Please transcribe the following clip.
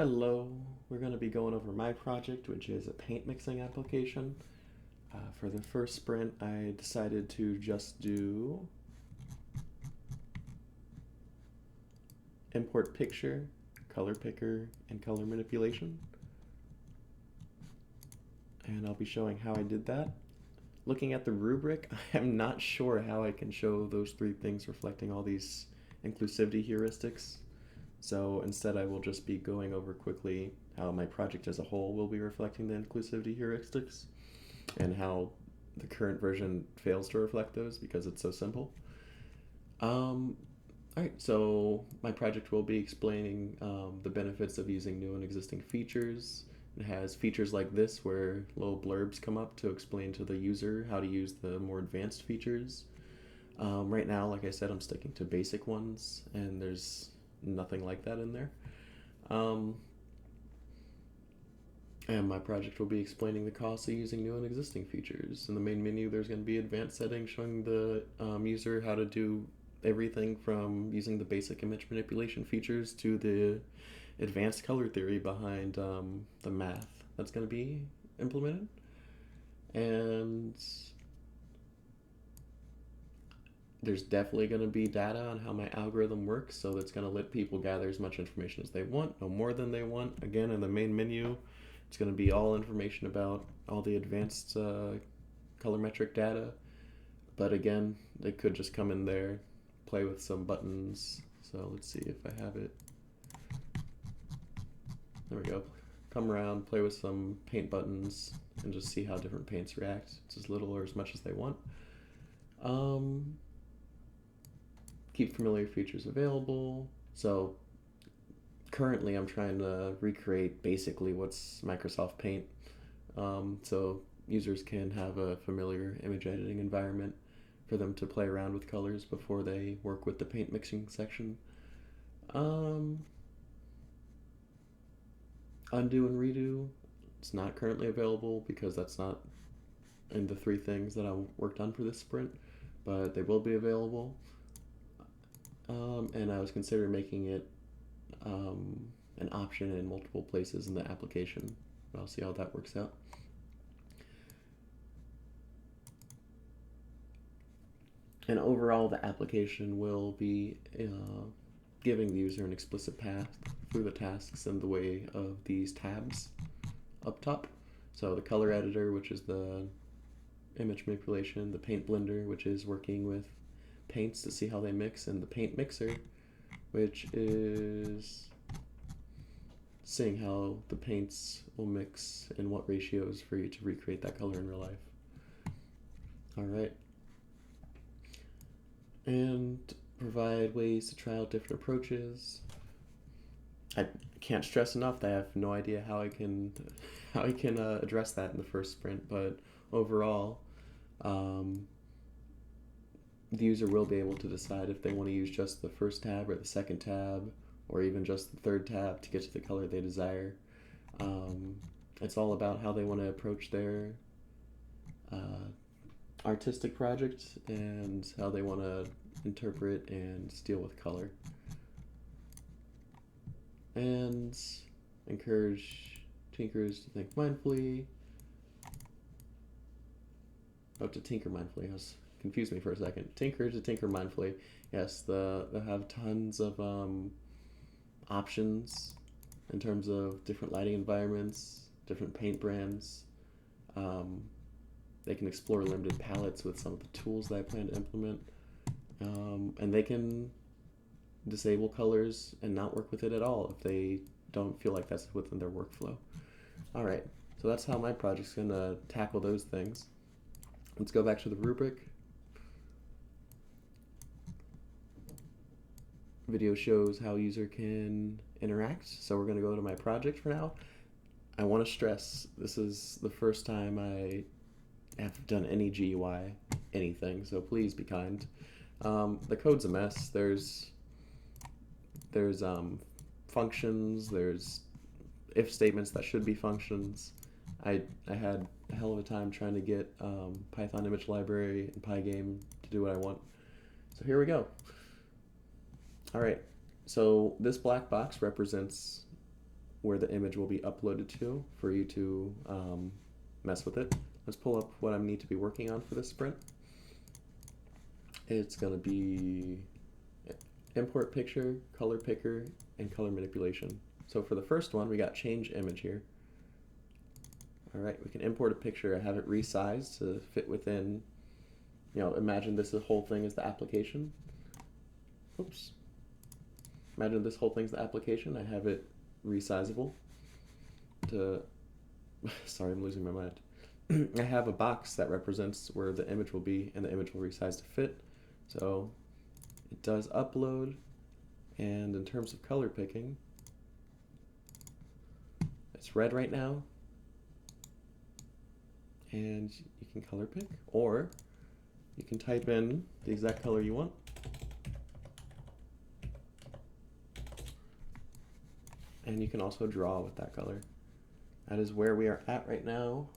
Hello, we're going to be going over my project, which is a paint mixing application. For the first sprint, I decided to just do import picture, color picker, and color manipulation. And I'll be showing how I did that. Looking at the rubric, I'm not sure how I can show those three things reflecting all these inclusivity heuristics. So instead, I will just be going over quickly how my project as a whole will be reflecting the inclusivity heuristics and how the current version fails to reflect those because it's so simple. Alright, so my project will be explaining the benefits of using new and existing features. It has features like this where little blurbs come up to explain to the user how to use the more advanced features. Right now, like I said, I'm sticking to basic ones, and there's nothing like that in there. Um, and my project will be explaining the costs of using new and existing features. In the main menu, there's going to be advanced settings showing the user how to do everything from using the basic image manipulation features to the advanced color theory behind the math that's going to be implemented. And there's definitely going to be data on how my algorithm works, so that's going to let people gather as much information as they want, no more than they want. Again, in the main menu, it's going to be all information about all the advanced colorimetric data. But again, they could just come in there, play with some buttons. So let's see if I have it. There we go. Come around, play with some paint buttons, and just see how different paints react. It's as little or as much as they want. Keep familiar features available. So currently I'm trying to recreate basically what's Microsoft Paint. So users can have a familiar image editing environment for them to play around with colors before they work with the paint mixing section. Undo and redo, it's not currently available because that's not in the three things that I worked on for this sprint, but they will be available. And I was considering making it an option in multiple places in the application. I'll see how that works out. And overall, the application will be giving the user an explicit path through the tasks in the way of these tabs up top. So the color editor, which is the image manipulation, the paint blender, which is working with paints to see how they mix, and the paint mixer, which is seeing how the paints will mix and what ratios for you to recreate that color in real life. Alright. And provide ways to try out different approaches. I can't stress enough that I have no idea how I can address that in the first sprint, but overall, the user will be able to decide if they want to use just the first tab or the second tab or even just the third tab to get to the color they desire. It's all about how they want to approach their artistic project and how they want to interpret and deal with color. And encourage tinkers to think mindfully. Oh, to tinker mindfully. I was confused me for a second. Tinker to tinker mindfully. Yes, they'll have tons of options in terms of different lighting environments, different paint brands. They can explore limited palettes with some of the tools that I plan to implement. And they can disable colors and not work with it at all if they don't feel like that's within their workflow. Alright, so that's how my project's going to tackle those things. Let's go back to the rubric. Video shows how user can interact, so we're going to go to my project for now. I want to stress, this is the first time I have done any GUI anything, so please be kind. The code's a mess. There's functions, there's if statements that should be functions. I had a hell of a time trying to get Python image library and Pygame to do what I want. So here we go. All right, so this black box represents where the image will be uploaded to for you to mess with it. Let's pull up what I need to be working on for this sprint. It's going to be import picture, color picker, and color manipulation. So for the first one, we got change image here. All right, we can import a picture and have it resized to fit within, imagine this whole thing is the application. Oops. Imagine this whole thing's the application. I have it resizable to, sorry, I'm losing my mind. I have a box that represents where the image will be, and the image will resize to fit. So it does upload, and in terms of color picking, it's red right now, and you can color pick, or you can type in the exact color you want. And you can also draw with that color. That is where we are at right now